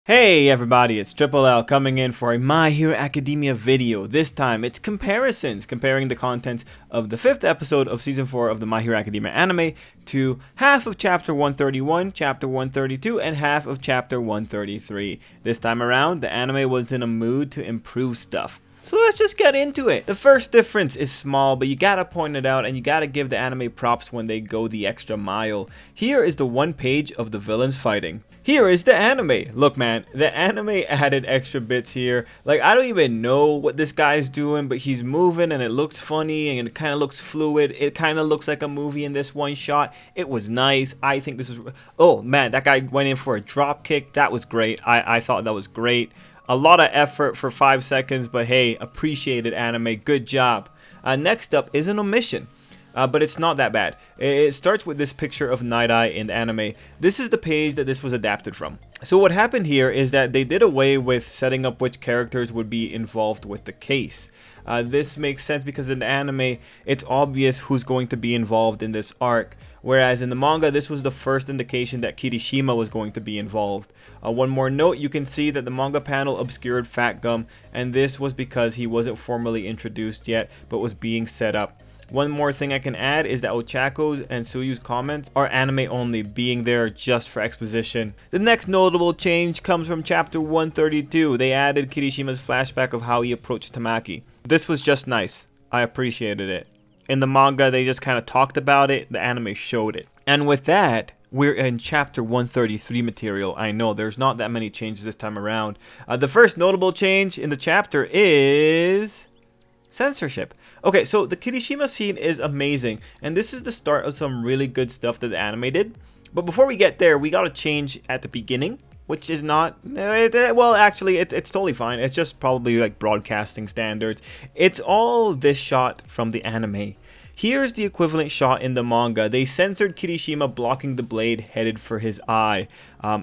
Hey everybody, it's Tripl-L coming in for a My Hero Academia video. This time it's comparisons, comparing the contents of the 5th episode of Season 4 of the My Hero Academia anime to half of Chapter 131, Chapter 132, and half of Chapter 133. This time around, the anime was in a mood to improve stuff. So let's just get into it. The first difference is small, but you gotta point it out and you gotta give the anime props when they go the extra mile. Here is the one page of the villains fighting. Here is the anime. Look man, the anime added extra bits here. Like, I don't even know what this guy's doing, but he's moving and it looks funny and it kind of looks fluid. It kind of looks like a movie in this one shot. It was nice. I think this is... Oh man, that guy went in for a drop kick. That was great. I thought that was great. A lot of effort for 5 seconds, but hey, appreciated anime. Good job. Next up is an omission. But it's not that bad. It starts with this picture of Night Eye in the anime. This is the page that this was adapted from. So what happened here is that they did away with setting up which characters would be involved with the case. This makes sense because in the anime, it's obvious who's going to be involved in this arc. Whereas in the manga, this was the first indication that Kirishima was going to be involved. One more note, you can see that the manga panel obscured Fat Gum, and this was because he wasn't formally introduced yet, but was being set up. One more thing I can add is that Ochako's and Suyu's comments are anime only, being there just for exposition. The next notable change comes from chapter 132. They added Kirishima's flashback of how he approached Tamaki. This was just nice. I appreciated it. In the manga, they just kind of talked about it. The anime showed it. And with that, we're in chapter 133 material. I know there's not that many changes this time around. The first notable change in the chapter is... censorship. Okay, so the Kirishima scene is amazing, and this is the start of some really good stuff that the anime did. But before we get there, we gotta change at the beginning, which is not, well, actually, it's totally fine. It's just probably like broadcasting standards. It's all this shot from the anime. Here's the equivalent shot in the manga. They censored Kirishima blocking the blade headed for his eye.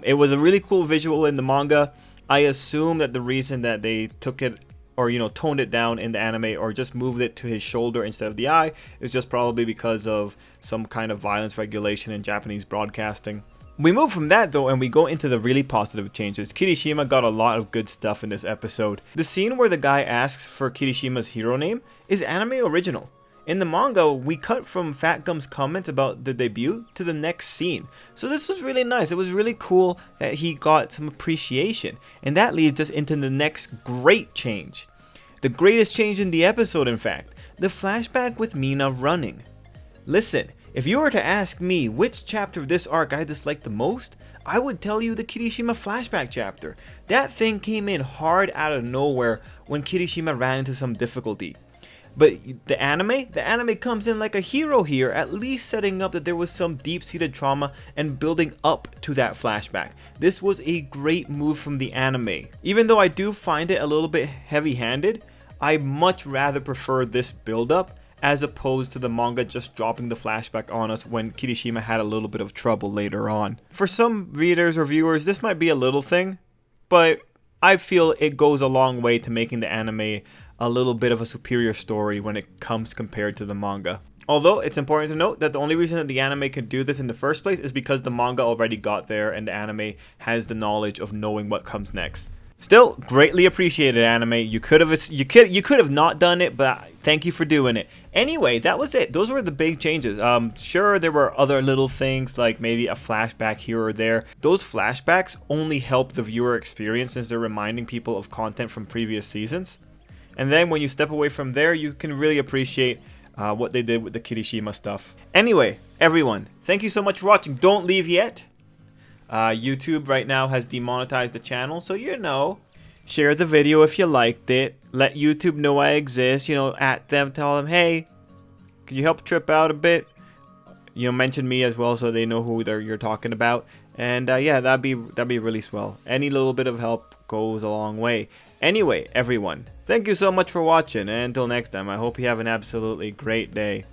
It was a really cool visual in the manga. I assume that the reason that they took it, or toned it down in the anime, or just moved it to his shoulder instead of the eye, is just probably because of some kind of violence regulation in Japanese broadcasting. We move from that though, and we go into the really positive changes. Kirishima got a lot of good stuff in this episode. The scene where the guy asks for Kirishima's hero name is anime original. In the manga, we cut from Fat Gum's comments about the debut to the next scene. So this was really nice. It was really cool that he got some appreciation. And that leads us into the next great change. The greatest change in the episode, in fact. The flashback with Mina running. Listen, if you were to ask me which chapter of this arc I disliked the most, I would tell you the Kirishima flashback chapter. That thing came in hard out of nowhere when Kirishima ran into some difficulty. But the anime comes in like a hero here, at least setting up that there was some deep-seated trauma and building up to that flashback. This was a great move from the anime. Even though I do find it a little bit heavy-handed, I much rather prefer this build-up as opposed to the manga just dropping the flashback on us when Kirishima had a little bit of trouble later on. For some readers or viewers, this might be a little thing, but I feel it goes a long way to making the anime a little bit of a superior story when it comes compared to the manga. Although it's important to note that the only reason that the anime could do this in the first place is because the manga already got there and the anime has the knowledge of knowing what comes next. Still, greatly appreciated anime. You could have not done it, but thank you for doing it. Anyway, that was it. Those were the big changes. Sure, there were other little things like maybe a flashback here or there. Those flashbacks only help the viewer experience since they're reminding people of content from previous seasons. And then when you step away from there, you can really appreciate what they did with the Kirishima stuff. Anyway, everyone, thank you so much for watching. Don't leave yet. YouTube right now has demonetized the channel, so share the video if you liked it. Let YouTube know I exist. At them, tell them, hey, can you help Trip out a bit? Mention me as well so they know who you're talking about. And yeah, that'd be really swell. Any little bit of help goes a long way. Anyway, everyone, thank you so much for watching, and until next time, I hope you have an absolutely great day.